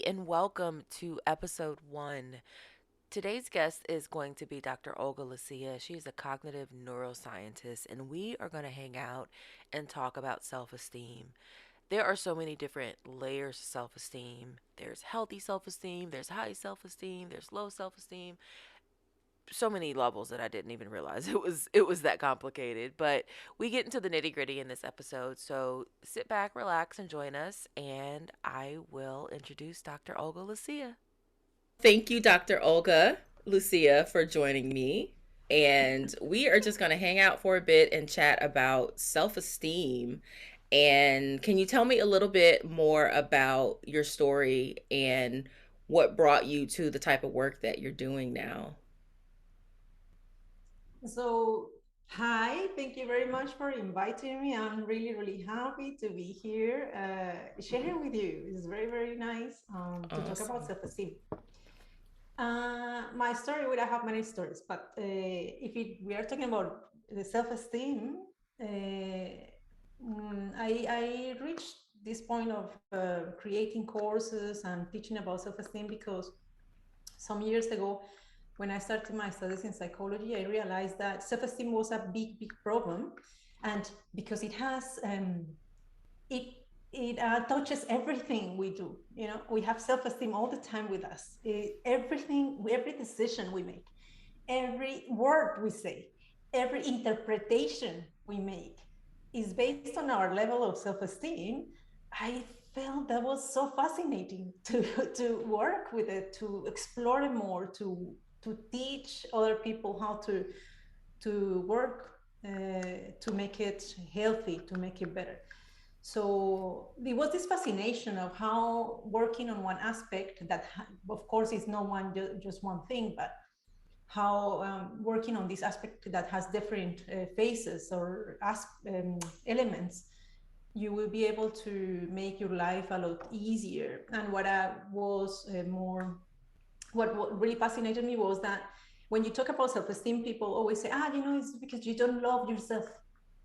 and welcome to episode 1. Today's guest is going to be Dr. Olga Lucia. She's a cognitive neuroscientist, and we are going to hang out and talk about self esteem. There are so many different layers of self esteem. There's healthy self esteem, there's high self esteem, there's low self esteem, so many levels that I didn't even realize it was that complicated. But we get into the nitty gritty in this episode. So sit back, relax, and join us. And I will introduce Dr. Olga Lucia. Thank you, Dr. Olga Lucia, for joining me. And we are just going to hang out for a bit and chat about self esteem. And can you tell me a little bit more about your story and what brought you to the type of work that you're doing now? So, hi, thank you very much for inviting me. I'm really, really happy to be here sharing with you. It's very, very nice to talk about Awesome. self esteem. My story, well, I have many stories, but we are talking about the self esteem, I reached this point of creating courses and teaching about self esteem because some years ago, when I started my studies in psychology, I realized that self-esteem was a big, big problem, and because it touches everything we do. You know, we have self-esteem all the time with us. Every decision we make, every word we say, every interpretation we make is based on our level of self-esteem. I felt that was so fascinating to work with it, to explore it more, to teach other people how to work to make it healthy, to make it better. So there was this fascination of how working on one aspect that, of course, is not just one thing, but how working on this aspect that has different phases or elements, you will be able to make your life a lot easier. And what I was more what really fascinated me was that when you talk about self-esteem, people always say, it's because you don't love yourself,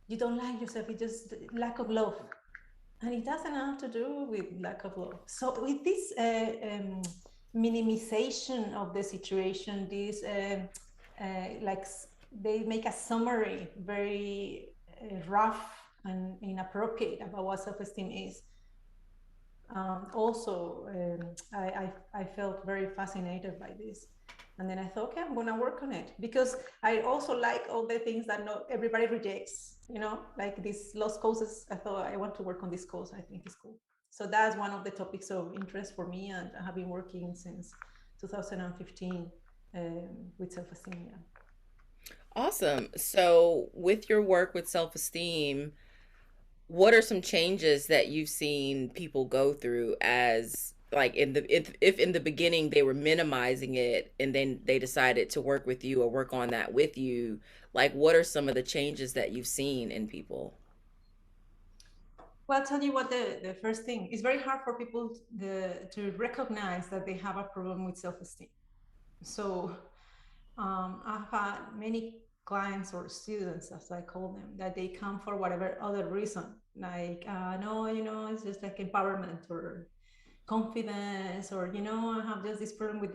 you don't like yourself, it's just lack of love. And it doesn't have to do with lack of love. So with this minimization of the situation, this like they make a summary very rough and inappropriate about what self-esteem is. Also, I felt very fascinated by this. And then I thought, okay, I'm going to work on it because I also like all the things that not everybody rejects, like these lost causes. I thought I want to work on this cause. I think it's cool. So that's one of the topics of interest for me. And I have been working since 2015 with self-esteem. Yeah. Awesome. So, with your work with self esteem, what are some changes that you've seen people go through as like if in the beginning they were minimizing it and then they decided to work with you or work on that with you, like what are some of the changes that you've seen in people? Well, I'll tell you what the first thing, it's very hard for people to recognize that they have a problem with self-esteem. So I've had many clients or students, as I call them, that they come for whatever other reason, like, no, it's just like empowerment or confidence, or, I have just this problem with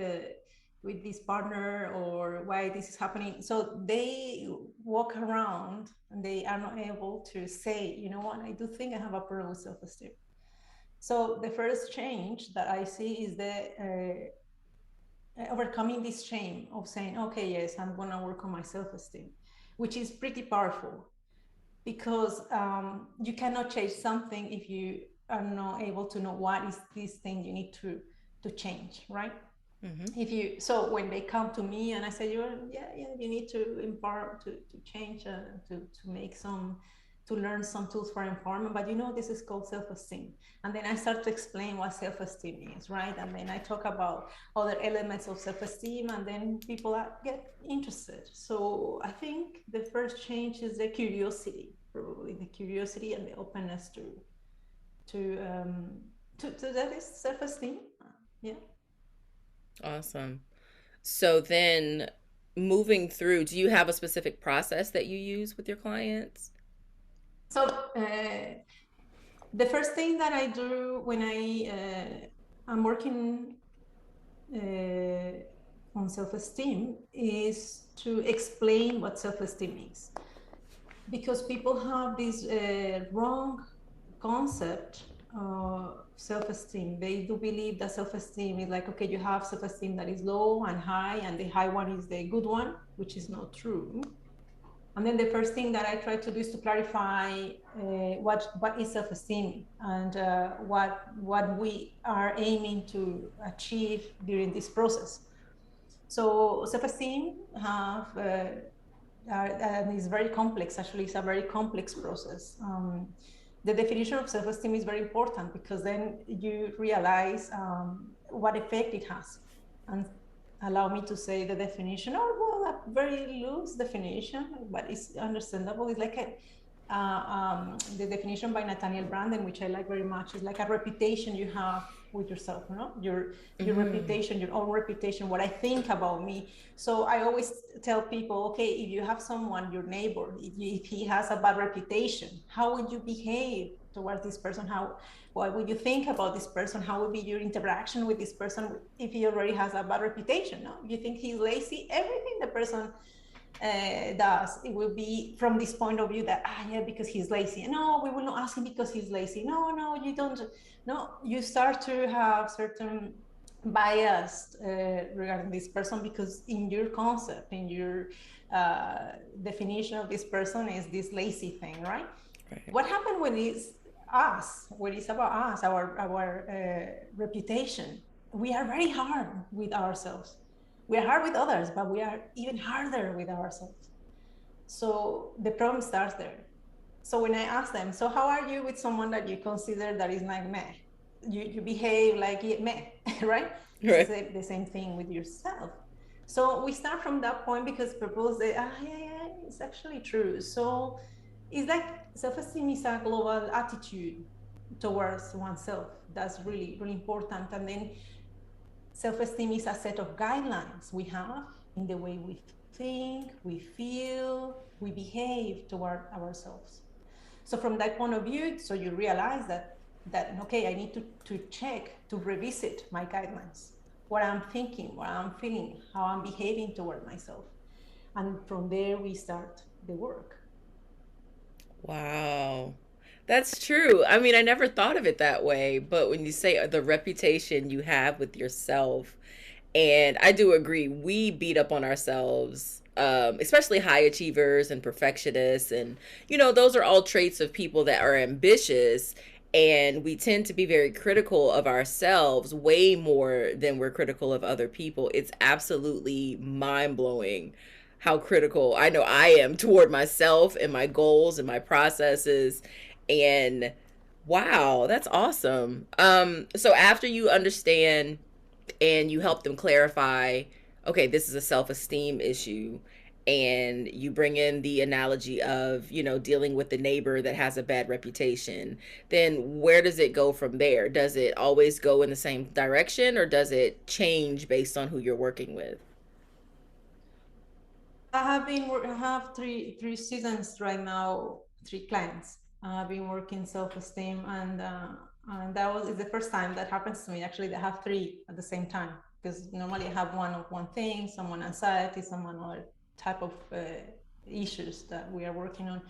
this partner, or why this is happening. So they walk around and they are not able to say, you know what, I do think I have a problem with self-esteem. So the first change that I see is overcoming this shame of saying, okay, yes, I'm going to work on my self-esteem, which is pretty powerful because you cannot change something if you are not able to know what is this thing you need to change, right? Mm-hmm. If you So when they come to me and I say, you need to empower, to change, to make some, to learn some tools for empowerment, but this is called self-esteem. And then I start to explain what self-esteem is, right? And then I talk about other elements of self-esteem, and then people get interested. So I think the first change is the curiosity, probably the curiosity and the openness to that is self-esteem. Yeah. Awesome. So then moving through, do you have a specific process that you use with your clients? So the first thing that I do when I I'm working on self-esteem is to explain what self-esteem is, because people have this wrong concept of self-esteem. They do believe that self-esteem is like, okay, you have self-esteem that is low and high, and the high one is the good one, which is not true. And then the first thing that I try to do is to clarify what is self-esteem, and what we are aiming to achieve during this process. So self-esteem have and it's very complex. Actually, it's a very complex process. The definition of self-esteem is very important, because then you realize what effect it has. And allow me to say the definition, or well, a very loose definition, but it's understandable. It's like the definition by Nathaniel Branden, which I like very much, is like a reputation you have with yourself, you know, your reputation, your own reputation, what I think about me. So I always tell people, okay, if you have someone, your neighbor, if he has a bad reputation, how would you behave towards this person? What would you think about this person? How would be your interaction with this person if he already has a bad reputation? No, you think he's lazy, everything the person does, it will be from this point of view that yeah, because he's lazy. No, we will not ask him because he's lazy. No, no, you don't. No, you start to have certain bias regarding this person, because in your concept, in your definition of this person is this lazy thing, right? Right. What happened when it's us, when it's about us, our reputation? We are very hard with ourselves. We are hard with others, but we are even harder with ourselves. So the problem starts there. So when I ask them, so how are you with someone that you consider that is like meh? You behave like meh, right? It's Right. the same thing with yourself. So we start from that point, because people say, yeah, yeah, it's actually true. So it's like self-esteem is a global attitude towards oneself. That's really, really important. And then self-esteem is a set of guidelines we have in the way we think, we feel, we behave toward ourselves. So from that point of view, so you realize that okay, I need to check, to revisit my guidelines, what I'm thinking, what I'm feeling, how I'm behaving toward myself. And from there we start the work. Wow. That's true. I mean, I never thought of it that way, but when you say the reputation you have with yourself, and I do agree, we beat up on ourselves, especially high achievers and perfectionists. And, those are all traits of people that are ambitious. And we tend to be very critical of ourselves way more than we're critical of other people. It's absolutely mind blowing how critical I know I am toward myself and my goals and my processes. And wow, that's awesome. So after you understand and you help them clarify, okay, this is a self-esteem issue, and you bring in the analogy of, dealing with the neighbor that has a bad reputation, then where does it go from there? Does it always go in the same direction, or does it change based on who you're working with? I have three seasons right now, three clients. I've been working self-esteem, and that was is the first time that happens to me. Actually, they have three at the same time, because normally I have one of one thing, someone anxiety, someone other type of issues that we are working on.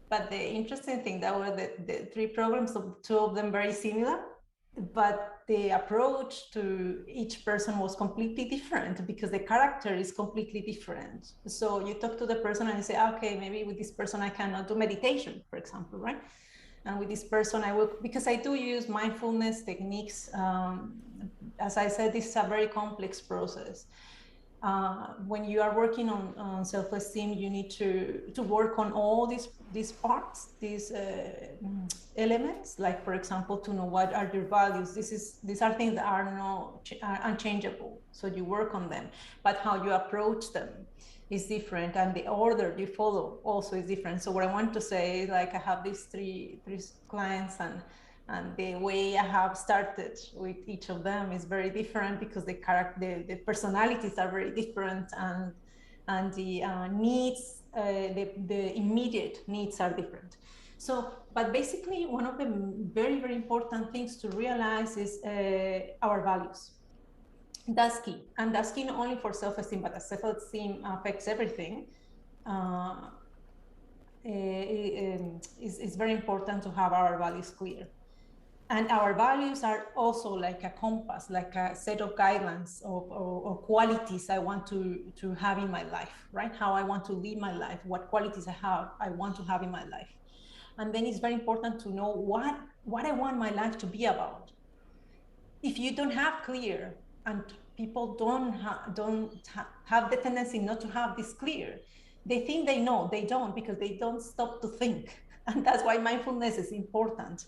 But the interesting thing that were the three programs, two of them very similar, but the approach to each person was completely different, because the character is completely different. So you talk to the person and you say, okay, maybe with this person I cannot do meditation, for example, right? And with this person I will, because I do use mindfulness techniques. As I said, this is a very complex process. When you are working on self-esteem, you need to work on all these parts, these elements. Like, for example, to know what are your values. These are things that are unchangeable. So you work on them, but how you approach them is different, and the order you follow also is different. So what I want to say is, like, I have these three clients, and the way I have started with each of them is very different, because the personalities are very different, and the needs, the immediate needs are different. So, but basically, one of the very, very important things to realize is our values. That's key. And that's key not only for self-esteem, but as self-esteem affects everything. It's very important to have our values clear. And our values are also like a compass, like a set of guidelines or qualities I want to have in my life, right? How I want to live my life, what qualities I want to have in my life. And then it's very important to know what I want my life to be about. If you don't have clear, and people have the tendency not to have this clear, they think they know, they don't, because they don't stop to think. And that's why mindfulness is important.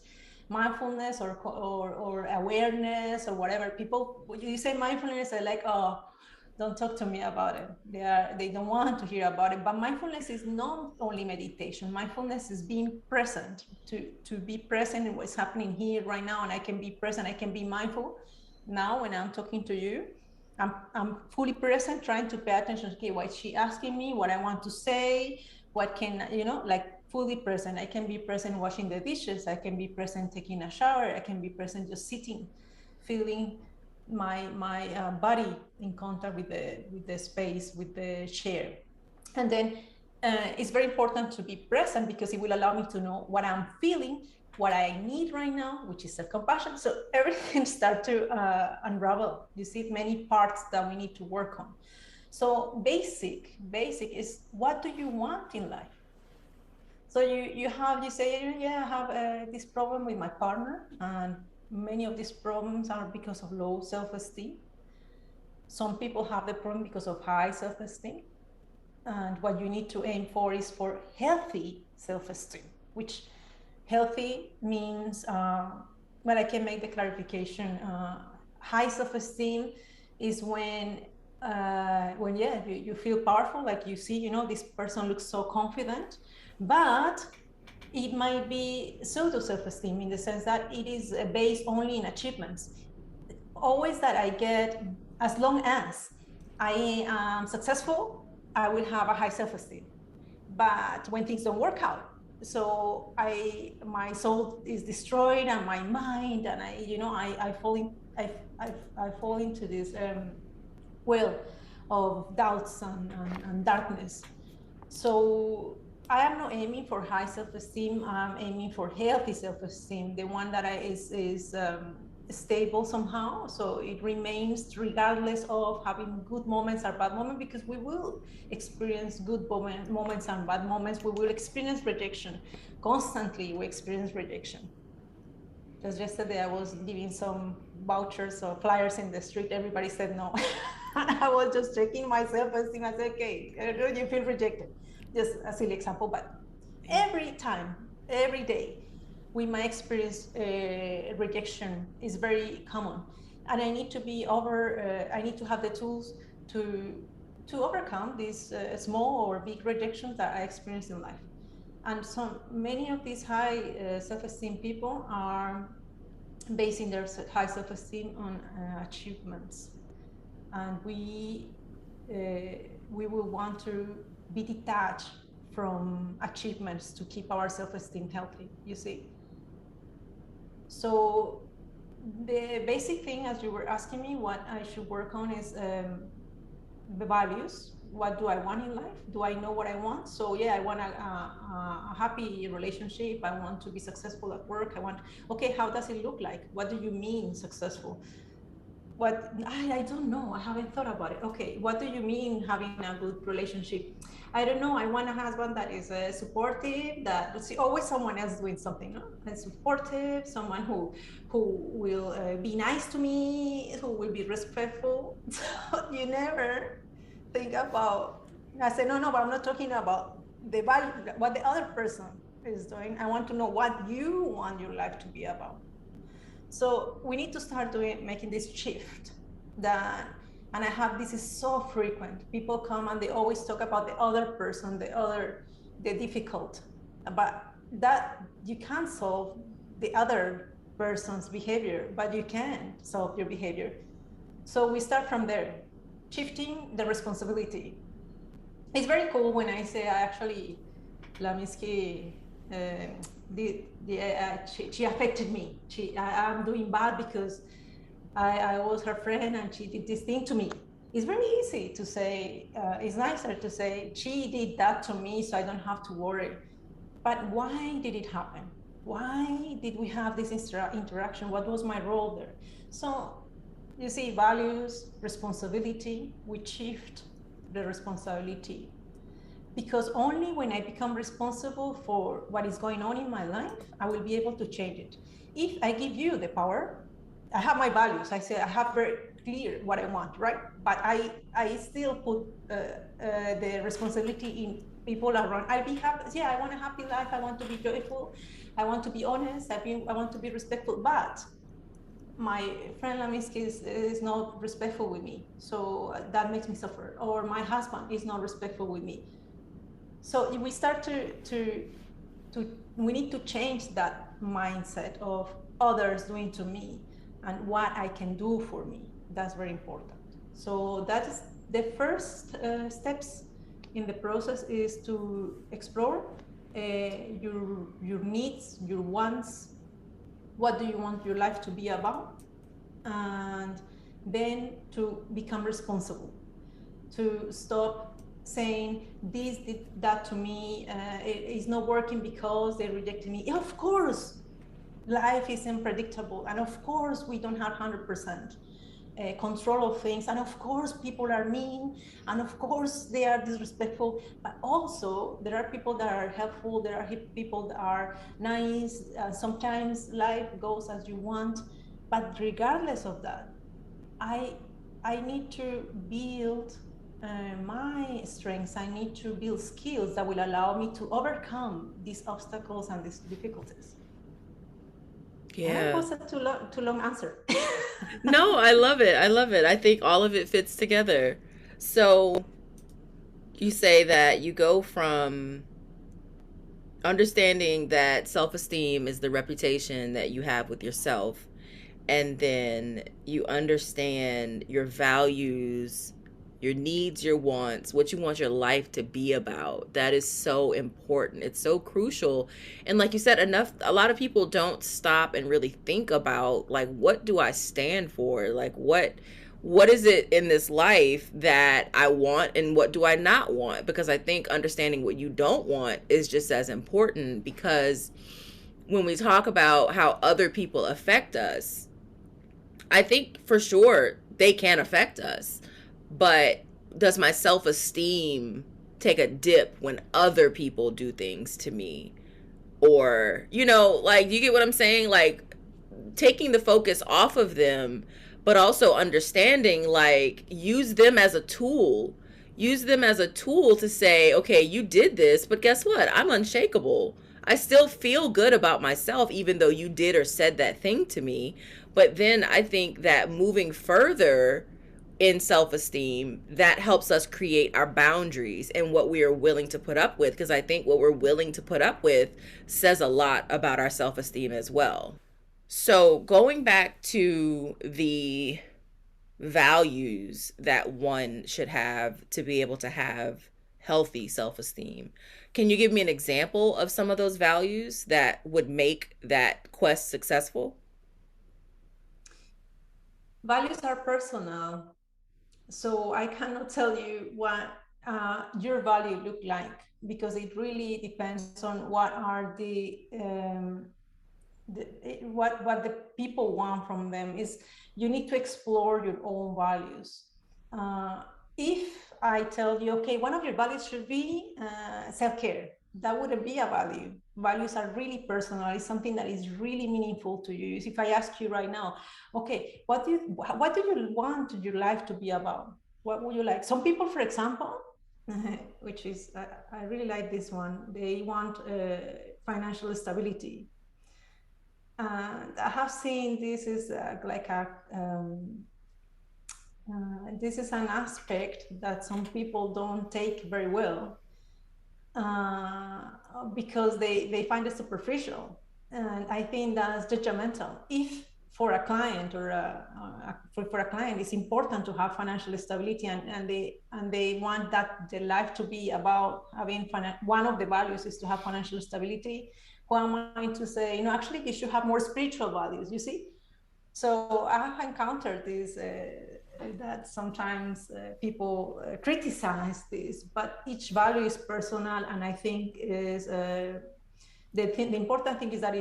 Mindfulness or awareness or whatever. People, you say mindfulness, they're like, oh, don't talk to me about it. They don't want to hear about it. But mindfulness is not only meditation. Mindfulness is being present, to be present in what's happening here right now. And I can be present, I can be mindful now when I'm talking to you. I'm fully present, trying to pay attention. Okay, what is she asking me, what I want to say, what can, like fully present. I can be present washing the dishes, I can be present taking a shower, I can be present just sitting, feeling my body in contact with the space, with the chair. And then it's very important to be present, because it will allow me to know what I'm feeling, what I need right now, which is self-compassion. So everything starts to unravel. You see many parts that we need to work on. So basic is, what do you want in life? So you say, yeah, I have this problem with my partner, and many of these problems are because of low self-esteem. Some people have the problem because of high self-esteem. And what you need to aim for is for healthy self-esteem, which healthy means, well, I can make the clarification. High self-esteem is when yeah, you feel powerful, like you see, this person looks so confident, but it might be pseudo self-esteem, in the sense that it is based only in achievements. Always that I get, as long as I am successful, I will have a high self-esteem. But when things don't work out, so my soul is destroyed, and my mind, and I fall into this well of doubts and darkness. So I am not aiming for high self-esteem. I'm aiming for healthy self-esteem, the one that is stable somehow, so it remains regardless of having good moments or bad moments, because we will experience good moments and bad moments. We will experience rejection constantly. We experience rejection. Just yesterday, I was giving some vouchers or flyers in the street. Everybody said no. I was just checking myself and seeing, I said, okay, do you feel rejected? Just a silly example, but every time, every day, we might experience rejection. Is very common, and I need to be I need to have the tools to overcome these small or big rejections that I experience in life. And so many of these high self-esteem people are basing their high self-esteem on achievements, and we will want to be detached from achievements to keep our self-esteem healthy, you see. So the basic thing, as you were asking me, what I should work on is the values. What do I want in life? Do I know what I want? So yeah, I want a happy relationship. I want to be successful at work. Okay, how does it look like? What do you mean successful? What, I don't know. I haven't thought about it. Okay, what do you mean having a good relationship? I don't know. I want a husband that is supportive, that see always someone else doing something, no? And supportive, someone who will be nice to me, who will be respectful. So you never think about. I say no, but I'm not talking about the value, what the other person is doing. I want to know what you want your life to be about. So we need to start making this shift. And I have, this is so frequent. People come and they always talk about the other person, the difficult, but that you can't solve the other person's behavior, but you can solve your behavior. So we start from there, shifting the responsibility. It's very cool when I say, I actually, Laminsky she affected me. I'm doing bad because I was her friend and she did this thing to me. It's very easy to say, it's nicer to say, she did that to me, so I don't have to worry. But why did it happen? Why did we have this interaction? What was my role there? So you see, values, responsibility, we shift the responsibility, because only when I become responsible for what is going on in my life, I will be able to change it. If I give you the power, I have my values. I say I have very clear what I want, right? But I still put the responsibility in people around. I'll be happy. Yeah, I want a happy life. I want to be joyful. I want to be honest. I want to be respectful. But my friend Lamiski is not respectful with me, so that makes me suffer. Or my husband is not respectful with me, so we start to we need to change that mindset of others doing to me and what I can do for me. That's very important. So that is the first steps in the process, is to explore your needs, your wants. What do you want your life to be about? And then to become responsible, to stop saying this did that to me, it is not working because they rejected me. Yeah, of course life is unpredictable, and of course we don't have 100% control of things, and of course people are mean, and of course they are disrespectful, but also there are people that are helpful, there are people that are nice, sometimes life goes as you want. But regardless of that, I I need to build my strengths. I need to build skills that will allow me to overcome these obstacles and these difficulties. That Yeah. was a too long answer. No, I love it. I love it. I think all of it fits together. So you say that you go from understanding that self esteem is the reputation that you have with yourself, and then you understand your values, your needs, your wants, what you want your life to be about. That is so important. It's so crucial. And like you said, a lot of people don't stop and really think about, like, what do I stand for? Like, what is it in this life that I want and what do I not want? Because I think understanding what you don't want is just as important, because when we talk about how other people affect us, I think for sure they can affect us. But does my self esteem take a dip when other people do things to me? Or, like, you get what I'm saying? Like, taking the focus off of them, but also understanding, like, use them as a tool. Use them as a tool to say, okay, you did this, but guess what? I'm unshakable. I still feel good about myself, even though you did or said that thing to me. But then I think that moving further in self esteem, that helps us create our boundaries and what we are willing to put up with. Because I think what we're willing to put up with says a lot about our self esteem as well. So, going back to the values that one should have to be able to have healthy self esteem, can you give me an example of some of those values that would make that quest successful? Values are personal, so I cannot tell you what your value look like, because it really depends on what are what the people want from them. Is you need to explore your own values. uh, if I tell you, okay, one of your values should be self-care, that wouldn't be a value. Values are really personal. It's something that is really meaningful to you. If I ask you right now, okay, what do you want your life to be about? What would you like? Some people, for example, which is I really like this one, they want financial stability. And I have seen this is like a this is an aspect that some people don't take very well, uh, because they find it superficial, and I think that's judgmental. If for a client or for a client, it's important to have financial stability, and they want that the life to be about having one of the values is to have financial stability. Who am I to say, actually you should have more spiritual values, you see? So I have encountered this, that sometimes people criticize this, but each value is personal, and I think is the important thing is that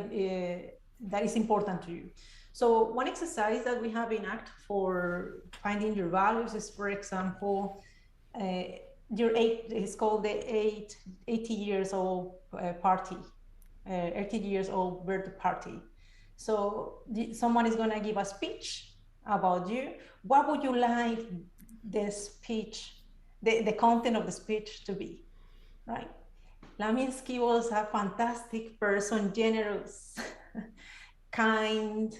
that is important to you. So one exercise that we have in ACT for finding your values is, for example, uh, your eight is called the 80 years old party, 80 years old birthday party. So someone is going to give a speech about you. What would you like the speech, the content of the speech to be, right? Laminsky was a fantastic person, generous, kind,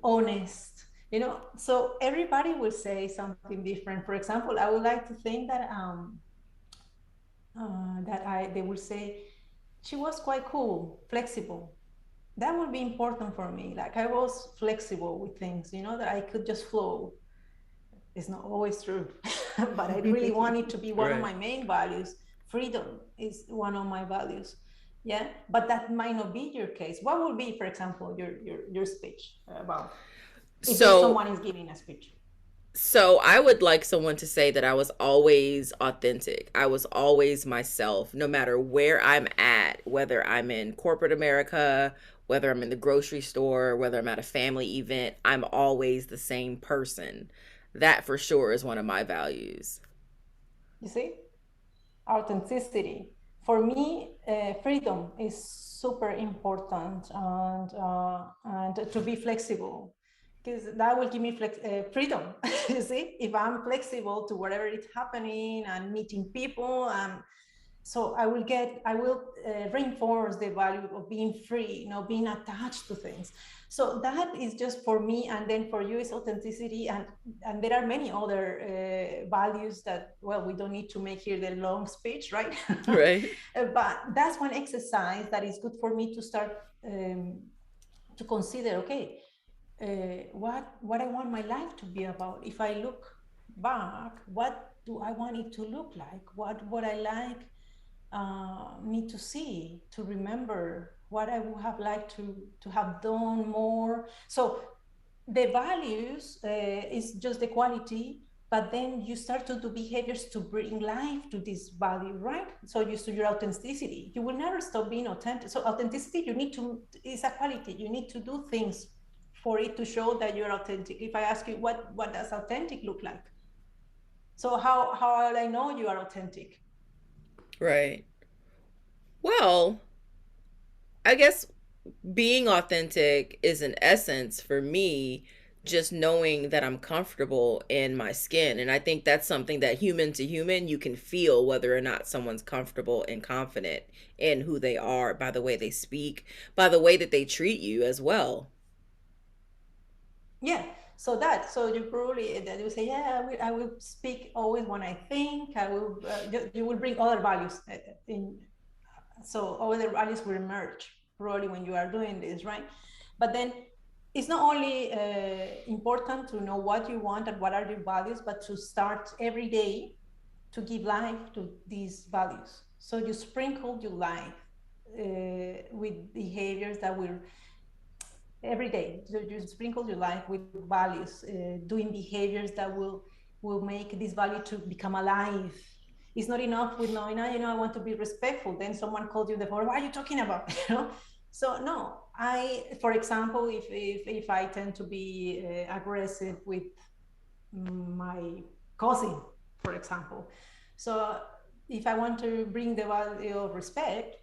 honest. So everybody will say something different. For example, I would like to think that they will say she was quite cool, flexible. That would be important for me. Like I was flexible with things, that I could just flow. It's not always true, but I really want it to be one of Right. my main values. Freedom is one of my values. Yeah, but that might not be your case. What would be, for example, your speech about, if there's So someone is giving a speech? So I would like someone to say that I was always authentic. I was always myself, no matter where I'm at, whether I'm in corporate America, whether I'm in the grocery store, whether I'm at a family event, I'm always the same person. That for sure is one of my values. You see, authenticity. For me, freedom is super important, and to be flexible, because that will give me freedom. You see, if I'm flexible to whatever is happening and meeting people, so I will reinforce the value of being free, being attached to things. So that is just for me, and then for you is authenticity, and there are many other values that, well, we don't need to make here the long speech, right? Right? But that's one exercise that is good for me to start, um, to consider, okay, what I want my life to be about. If I look back, what do I want it to look like? What I like me to see, to remember, what I would have liked to have done more. So the values is just the quality, but then you start to do behaviors to bring life to this value, right? So you to your authenticity, you will never stop being authentic. So authenticity, you need to is a quality. You need to do things for it to show that you're authentic. If I ask you what does authentic look like, so how will I know you are authentic? Right. Well, I guess being authentic is an essence for me, just knowing that I'm comfortable in my skin. And I think that's something that human to human, you can feel whether or not someone's comfortable and confident in who they are by the way they speak, by the way that they treat you as well. Yeah, so you probably that you say, yeah, I will speak always when I think. I will you will bring other values in, so other values will emerge probably when you are doing this, right? But then it's not only important to know what you want and what are your values, but to start every day to give life to these values. So you sprinkle your life with behaviors that will every day. So you sprinkle your life with values, doing behaviors that will make this value to become alive. It's not enough with knowing, I want to be respectful. Then someone called you the phone. What are you talking about? So no, for example, if I tend to be aggressive with my cousin, for example. So if I want to bring the value of respect,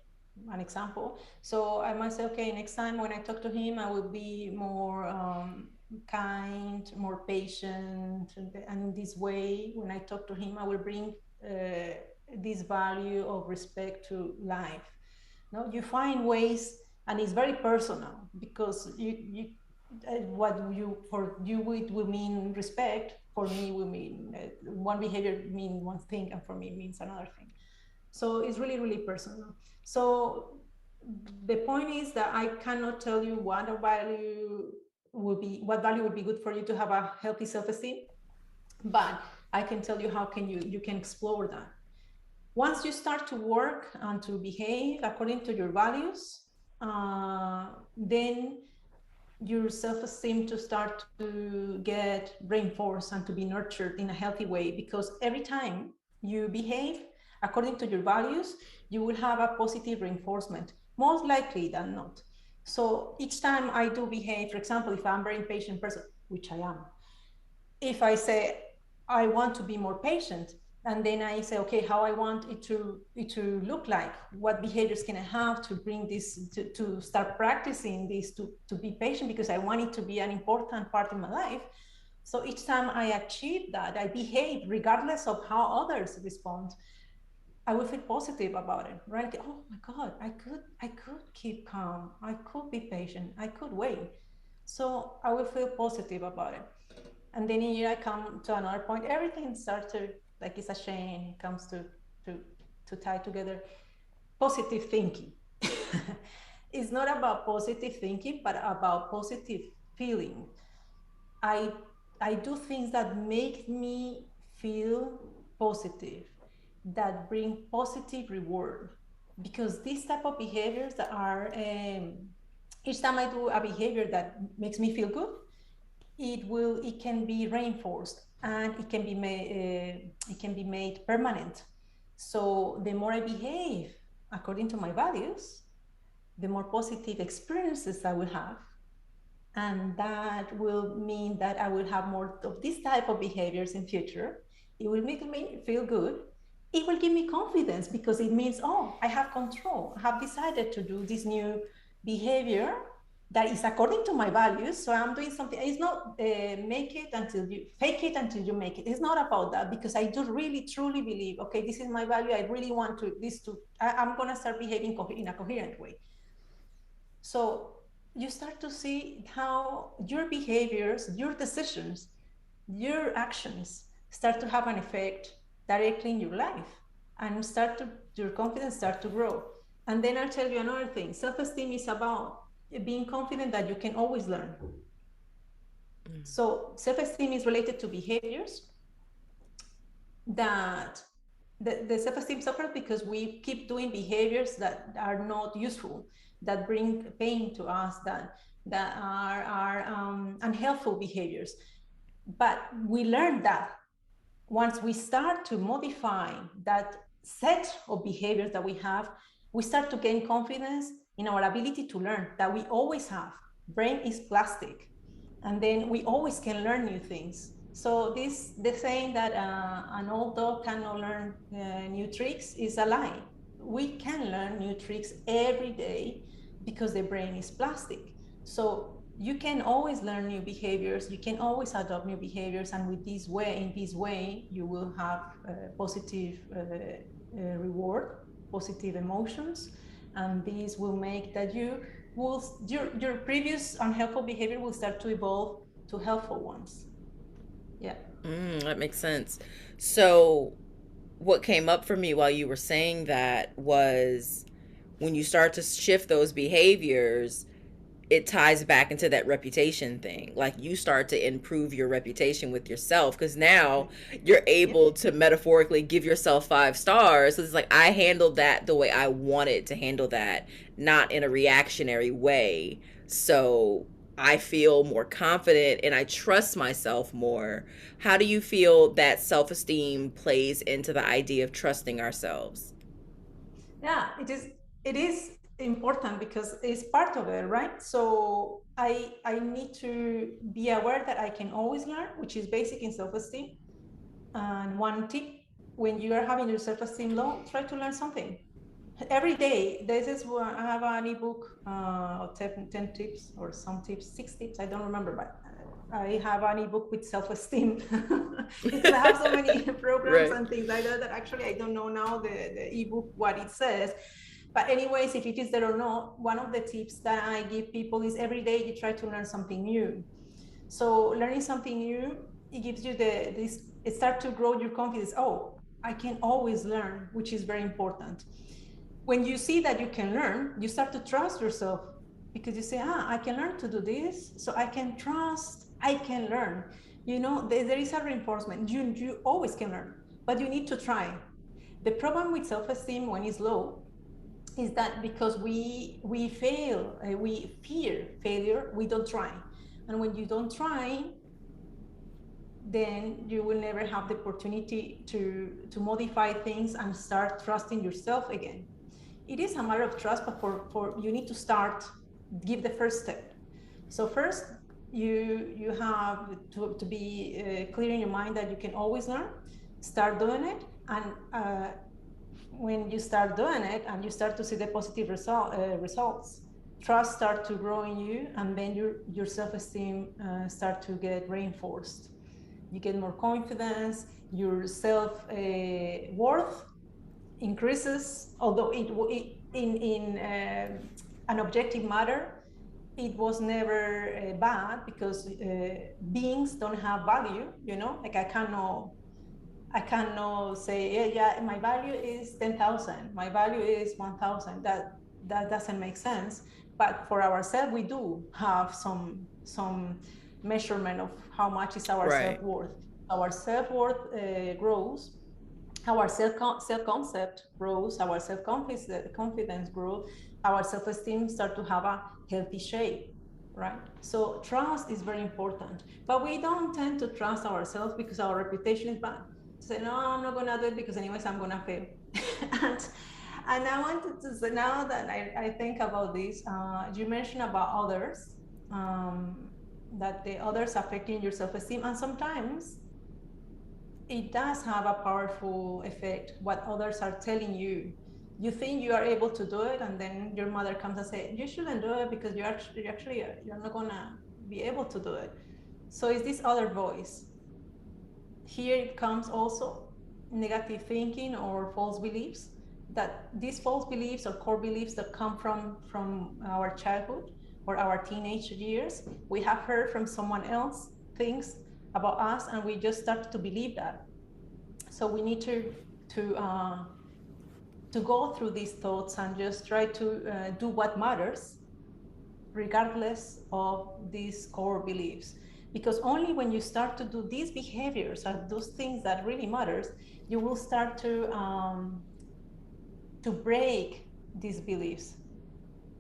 an example, so I might say, okay, next time when I talk to him, I will be more kind, more patient, and in this way, when I talk to him, I will bring this value of respect to life. No, you find ways, and it's very personal, because what you for you it will mean respect. For me, will mean one behavior mean one thing, and for me it means another thing. So it's really, really personal. So the point is that I cannot tell you what value would be good for you to have a healthy self-esteem, but I can tell you how can you can explore that. Once you start to work and to behave according to your values, then your self-esteem to start to get reinforced and to be nurtured in a healthy way, because every time you behave according to your values, you will have a positive reinforcement, most likely than not. So each time I do behave, for example, if I'm a very impatient person, which I am, if I say I want to be more patient, and then I say, okay, how I want it to look like, what behaviors can I have to bring this to start practicing this to be patient, because I want it to be an important part in my life. So each time I achieve that, I behave regardless of how others respond. I will feel positive about it, right? Oh my God, I could keep calm. I could be patient. I could wait. So I will feel positive about it. And then here I come to another point. Everything starts to, like it's a chain, comes to to tie together. Positive thinking. It's not about positive thinking, but about positive feeling. I I do things that make me feel positive, that bring positive reward, because these type of behaviors that are each time I do a behavior that makes me feel good, it can be reinforced, and it can be made permanent. So the more I behave according to my values, the more positive experiences I will have, and that will mean that I will have more of this type of behaviors in future. It will make me feel good. It will give me confidence, because it means, oh, I have control. I have decided to do this new behavior that is according to my values. So I'm doing something. It's not make it until you fake it until you make it. It's not about that, because I do really truly believe, okay, this is my value. I really want to this to. I'm gonna start behaving in a coherent way. So you start to see how your behaviors, your decisions, your actions start to have an effect directly in your life, and your confidence start to grow. And then I'll tell you another thing. Self-esteem is about being confident that you can always learn. So self-esteem is related to behaviors that the self-esteem suffers because we keep doing behaviors that are not useful, that bring pain to us, that are unhelpful behaviors. But we learn that once we start to modify that set of behaviors that we have, we start to gain confidence in our ability to learn that we always have. Brain is plastic, and then we always can learn new things. So this the saying that an old dog cannot learn new tricks is a lie. We can learn new tricks every day because the brain is plastic. So you can always learn new behaviors, you can always adopt new behaviors, and with this way in this way you will have positive reward, positive emotions, and these will make that your previous unhelpful behavior will start to evolve to helpful ones. Yeah. That makes sense. So, what came up for me while you were saying that was when you start to shift those behaviors, it ties back into that reputation thing. Like you start to improve your reputation with yourself because now you're Yep. able to metaphorically give yourself 5 stars. So it's like I handled that the way I wanted to handle that, not in a reactionary way. So I feel more confident and I trust myself more. How do you feel that self esteem plays into the idea of trusting ourselves? Yeah, it is important because it's part of it, right? So I need to be aware that I can always learn, which is basic in self-esteem. And one tip, when you are having your self-esteem low, try to learn something every day. This is what I have an ebook of 10 tips or some tips, 6 tips, I don't remember, but I have an ebook with self-esteem because I have so many programs Right. and things like that that actually I don't know now the ebook what it says. But anyways, if it is there or not, one of the tips that I give people is every day you try to learn something new. So learning something new, it gives you it starts to grow your confidence. Oh, I can always learn, which is very important. When you see that you can learn, you start to trust yourself, because you say, I can learn to do this, so I can trust, I can learn. There is a reinforcement. You always can learn, but you need to try. The problem with self-esteem when it's low is that because we fail, we fear failure, we don't try. And when you don't try, then you will never have the opportunity to modify things and start trusting yourself again. It is a matter of trust, but for you need to start, give the first step. So first, you have to be clear in your mind that you can always learn. Start doing it, and when you start doing it and you start to see the positive results, trust start to grow in you, and then your self-esteem start to get reinforced. You get more confidence, your self worth increases, although in an objective matter, it was never bad, because beings don't have value, like I cannot say, yeah, my value is 10,000, my value is 1,000. That doesn't make sense. But for ourselves, we do have some measurement of how much is our Right. self-worth. Our self-worth grows, our self-concept grows, our self-confidence grows, our self-esteem start to have a healthy shape, right? So trust is very important, but we don't tend to trust ourselves because our reputation is bad. Say, no, I'm not gonna do it because anyways I'm gonna fail. and and I wanted to say, now that I think about this, you mentioned about others, that the others affecting your self-esteem, and sometimes it does have a powerful effect what others are telling you. You think you are able to do it, and then your mother comes and say, you shouldn't do it because you're not gonna be able to do it. So it's this other voice. Here it comes also negative thinking or false beliefs, that these false beliefs or core beliefs that come from our childhood or our teenage years, we have heard from someone else things about us, and we just start to believe that. So we need to uh, to go through these thoughts and just try to do what matters, regardless of these core beliefs. Because only when you start to do these behaviors and those things that really matters, you will start to break these beliefs.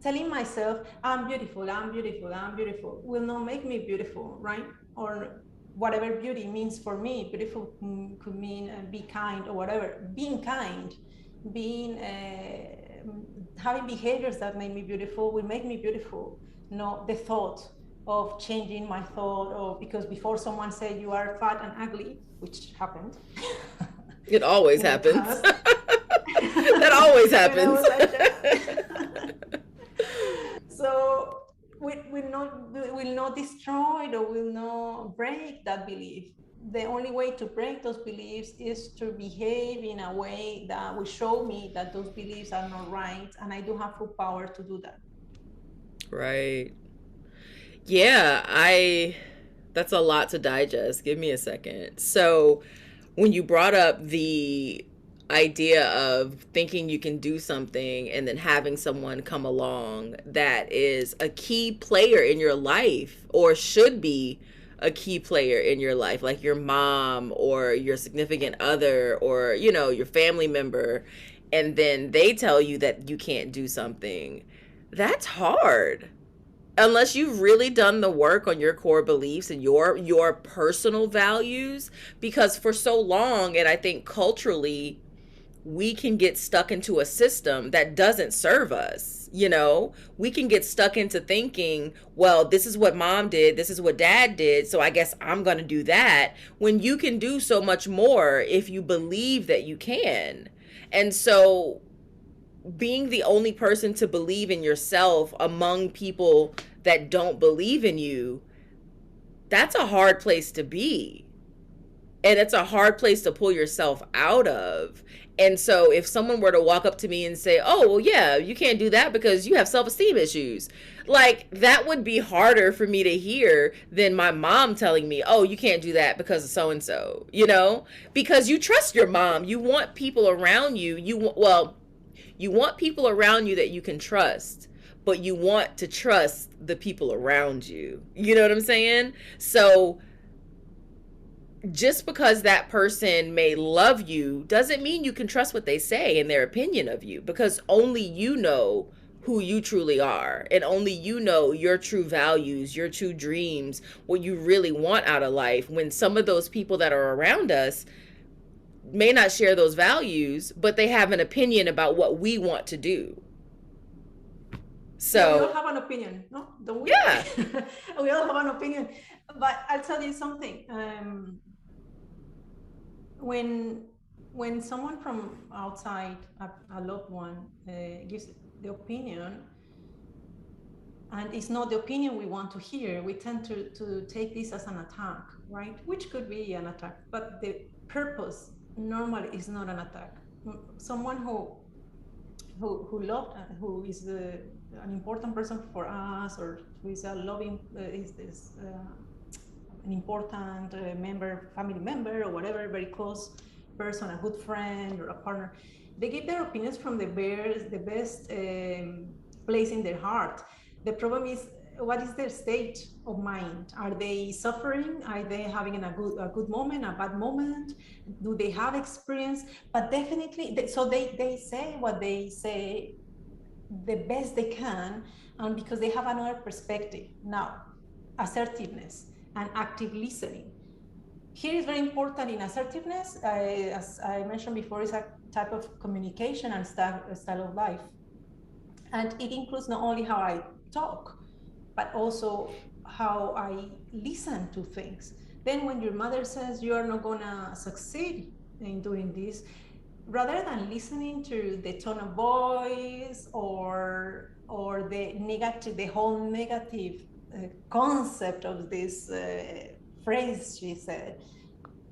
Telling myself I'm beautiful, I'm beautiful, I'm beautiful will not make me beautiful, right? Or whatever beauty means for me. Beautiful could mean be kind or whatever. Being kind, being having behaviors that make me beautiful will make me beautiful. No, the thought of changing my thought, or because before someone said you are fat and ugly, which happened It always in the happens. past. That always When I happens. was a child. So will not destroy or will not break that belief. The only way to break those beliefs is to behave in a way that will show me that those beliefs are not right, and I do have full power to do that. Right. Yeah, I that's a lot to digest. Give me a second. So, when you brought up the idea of thinking you can do something and then having someone come along that is a key player in your life, or should be a key player in your life, like your mom or your significant other, or your family member, and then they tell you that you can't do something, that's hard unless you've really done the work on your core beliefs and your personal values. Because for so long, and I think culturally, we can get stuck into a system that doesn't serve us. We can get stuck into thinking, well, this is what mom did, this is what dad did, so I guess I'm going to do that, when you can do so much more if you believe that you can. And so, being the only person to believe in yourself among people that don't believe in you, that's a hard place to be. And it's a hard place to pull yourself out of. And so if someone were to walk up to me and say, oh, well, yeah, you can't do that because you have self-esteem issues, like, that would be harder for me to hear than my mom telling me, oh, you can't do that because of so and so, because you trust your mom. You want people around you. You want people around you that you can trust, but you want to trust the people around you. You know what I'm saying? So just because that person may love you doesn't mean you can trust what they say and their opinion of you, because only you know who you truly are, and only you know your true values, your true dreams, what you really want out of life, when some of those people that are around us may not share those values, but they have an opinion about what we want to do. Yeah, we all So have an opinion, no? Don't we? yeah. We all have an opinion. But I'll tell you something. When when someone from outside, a loved one, gives the opinion, and it's not the opinion we want to hear, we tend to take this as an attack, right? Which could be an attack, but the purpose normally is not an attack. Someone who loved, who is an important person for us, or who is a loving, is an important member, family member, or whatever, very close person, a good friend or a partner. They give their opinions from the best place in their heart. The problem is, what is their state of mind? Are they suffering? Are they having a good moment, a bad moment? Do they have experience? But definitely, so they say what they say the best they can, and because they have another perspective. Now, assertiveness and active listening. Here is very important in assertiveness. As I mentioned before, is a type of communication and style of life. And it includes not only how I talk, but also how I listen to things. Then when your mother says you are not gonna succeed in doing this, rather than listening to the tone of voice or the whole negative concept of this phrase she said,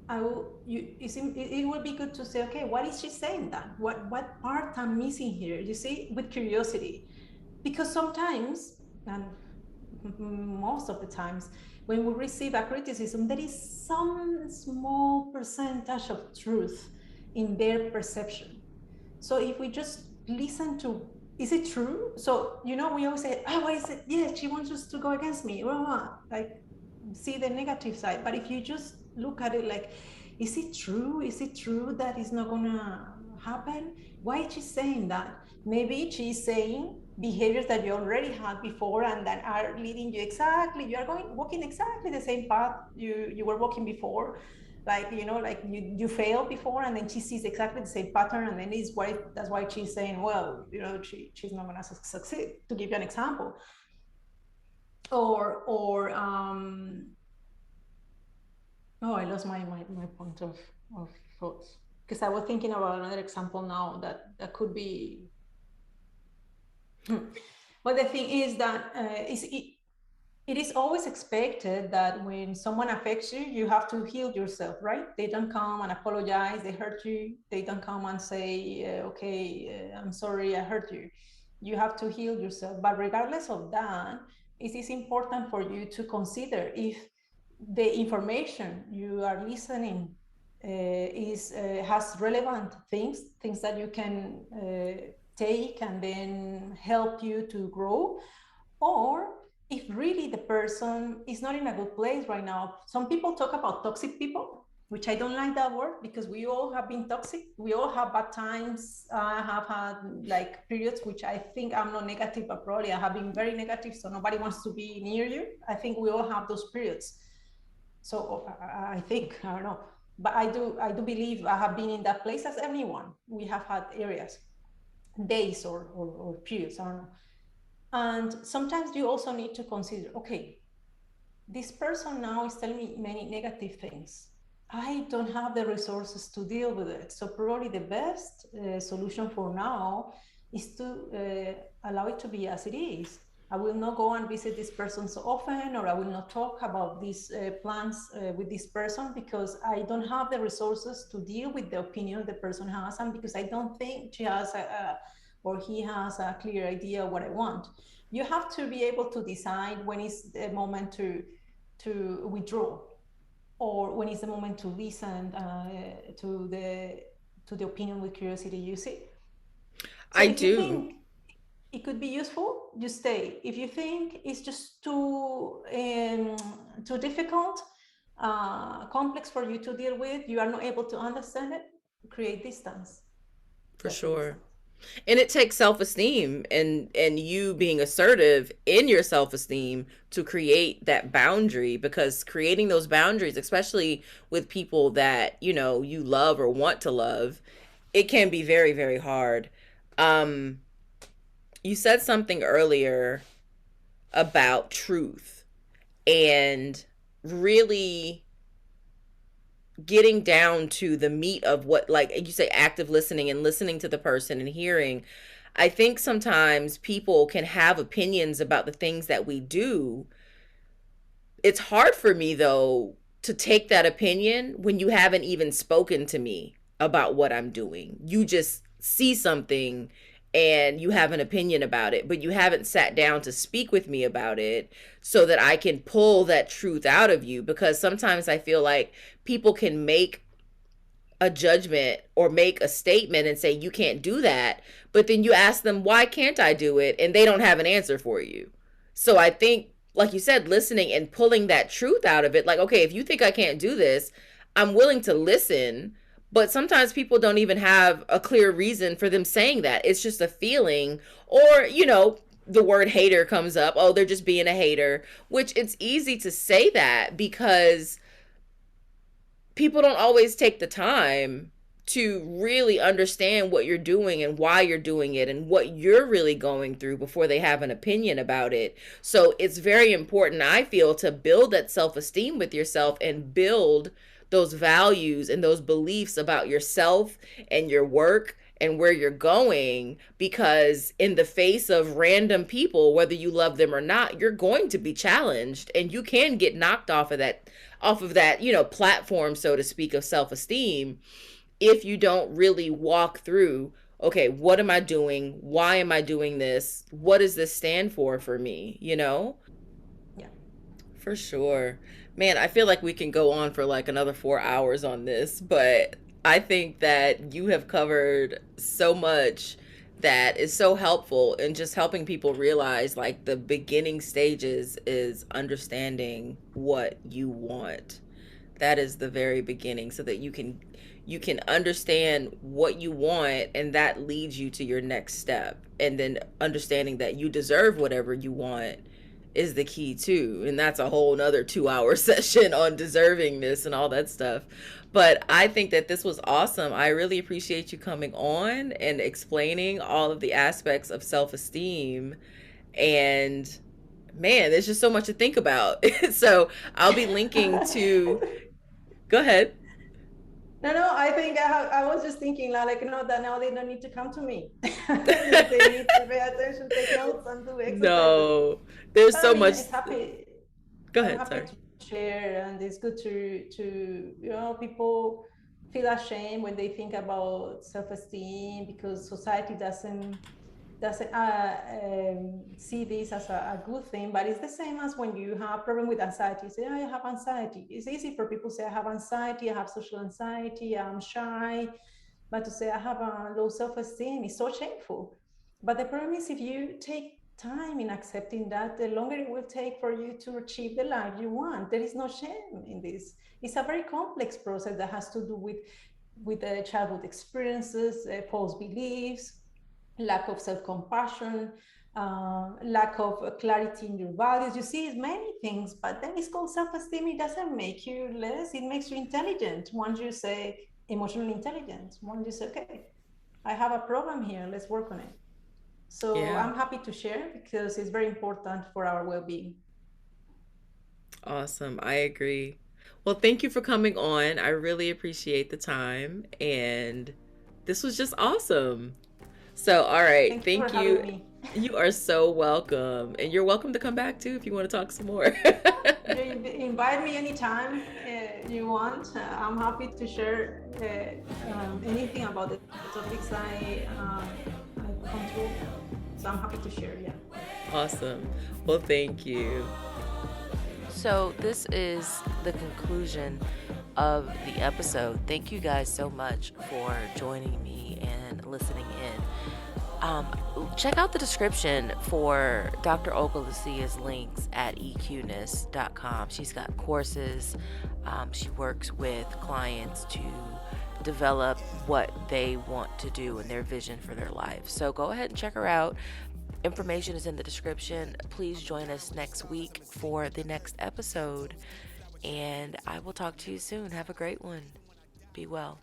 it would be good to say, okay, what is she saying then? What part I'm missing here? You see, with curiosity, because sometimes, and most of the times, when we receive a criticism, there is some small percentage of truth in their perception. So if we just listen to, is it true? So, we always say, oh, why is it? Yeah, she wants us to go against me. Like, see the negative side. But if you just look at it like, is it true? Is it true that it's not gonna happen? Why is she saying that? Maybe she's saying behaviors that you already had before and that are leading you exactly, you are walking exactly the same path you were walking before. Like, like you failed before, and then she sees exactly the same pattern, and then that's why she's saying, well, she's not gonna succeed, to give you an example. Or oh, I lost my point of thoughts, because I was thinking about another example now that could be. But the thing is that it is always expected that when someone affects you, you have to heal yourself, right? They don't come and apologize, they hurt you. They don't come and say, okay, I'm sorry, I hurt you. You have to heal yourself. But regardless of that, it is important for you to consider if the information you are listening has relevant things that you can take and then help you to grow, or if really the person is not in a good place right now. Some people talk about toxic people, which I don't like that word, because we all have been toxic. We all have bad times. I have had like periods which I think I'm not negative, but probably I have been very negative, so nobody wants to be near you. I think we all have those periods. So I think, I don't know, but I do believe I have been in that place as everyone. We have had areas, days, or periods, I don't know. And sometimes you also need to consider, okay, this person now is telling me many negative things. I don't have the resources to deal with it. So probably the best solution for now is to allow it to be as it is. I will not go and visit this person so often, or I will not talk about these plans with this person, because I don't have the resources to deal with the opinion the person has, and because I don't think she has or he has a clear idea of what I want. You have to be able to decide when is the moment to withdraw, or when is the moment to listen to the opinion with curiosity, you see. So I if you do. think it could be useful, you stay. If you think it's just too difficult, complex for you to deal with, you are not able to understand it, create distance. For Just listen. sure. And it takes self-esteem and you being assertive in your self-esteem to create that boundary, because creating those boundaries, especially with people that you love or want to love, it can be very, very hard. um you said something earlier about truth and really getting down to the meat of what, like you say, active listening and listening to the person and hearing. I think sometimes people can have opinions about the things that we do. It's hard for me though to take that opinion when you haven't even spoken to me about what I'm doing. You just see something and you have an opinion about it, but you haven't sat down to speak with me about it so that I can pull that truth out of you. Because sometimes I feel like people can make a judgment or make a statement and say you can't do that, but then you ask them why can't I do it and they don't have an answer for you. So I think, like you said, listening and pulling that truth out of it, like, okay, if you think I can't do this, I'm willing to listen. But sometimes people don't even have a clear reason for them saying that. It's just a feeling, or the word hater comes up. Oh, they're just being a hater, which it's easy to say that because people don't always take the time to really understand what you're doing and why you're doing it and what you're really going through before they have an opinion about it. So it's very important, I feel, to build that self-esteem with yourself and build those values and those beliefs about yourself and your work and where you're going, because in the face of random people, whether you love them or not, you're going to be challenged and you can get knocked off of that platform, so to speak, of self-esteem, if you don't really walk through, okay, what am I doing, why am I doing this, what does this stand for me. Yeah. For sure. Man, I feel like we can go on for like another 4 hours on this, but I think that you have covered so much that is so helpful in just helping people realize, like, the beginning stages is understanding what you want. That is the very beginning, so that you can understand what you want, and that leads you to your next step. And then understanding that you deserve whatever you want is the key too, and that's a whole nother 2 hour session on deservingness and all that stuff. But I think that this was awesome. I really appreciate you coming on and explaining all of the aspects of self-esteem. And man, there's just so much to think about. So I'll be linking to, go ahead. No, no, I think I was just thinking like, that now they don't need to come to me. They need to pay attention, take notes, and do exercises. No, there's But I so mean, much. it's happy. Go I'm ahead, happy sorry. to share, and it's good to people feel ashamed when they think about self-esteem because society doesn't see this as a good thing. But it's the same as when you have a problem with anxiety. You say, I have anxiety. It's easy for people to say, I have anxiety, I have social anxiety, I'm shy. But to say I have a low self-esteem is so shameful. But the problem is, if you take time in accepting that, the longer it will take for you to achieve the life you want. There is no shame in this. It's a very complex process that has to do with childhood experiences, false beliefs, lack of self-compassion, lack of clarity in your values. You see, it's many things, but then it's called self-esteem. It doesn't make you less, it makes you intelligent. Once you say emotionally intelligent, once you say, okay, I have a problem here, let's work on it. So Yeah. I'm happy to share because it's very important for our well-being. Awesome. I agree. Well, thank you for coming on. I really appreciate the time. And this was just awesome. So, all right. Thank you for Thank having you. me. You are so welcome. And you're welcome to come back too if you want to talk some more. You invite me anytime you want. I'm happy to share anything about the topics I've gone through. So I'm happy to share. Yeah. Awesome. Well, thank you. So, this is the conclusion of the episode. Thank you guys so much for joining me and listening in. Check out the description for Dr. Olga Lucia's links at eqness.com. She's got courses, She works with clients to develop what they want to do and their vision for their life. So go ahead and check her out. Information is in the description. Please join us next week for the next episode. And I will talk to you soon. Have a great one. Be well.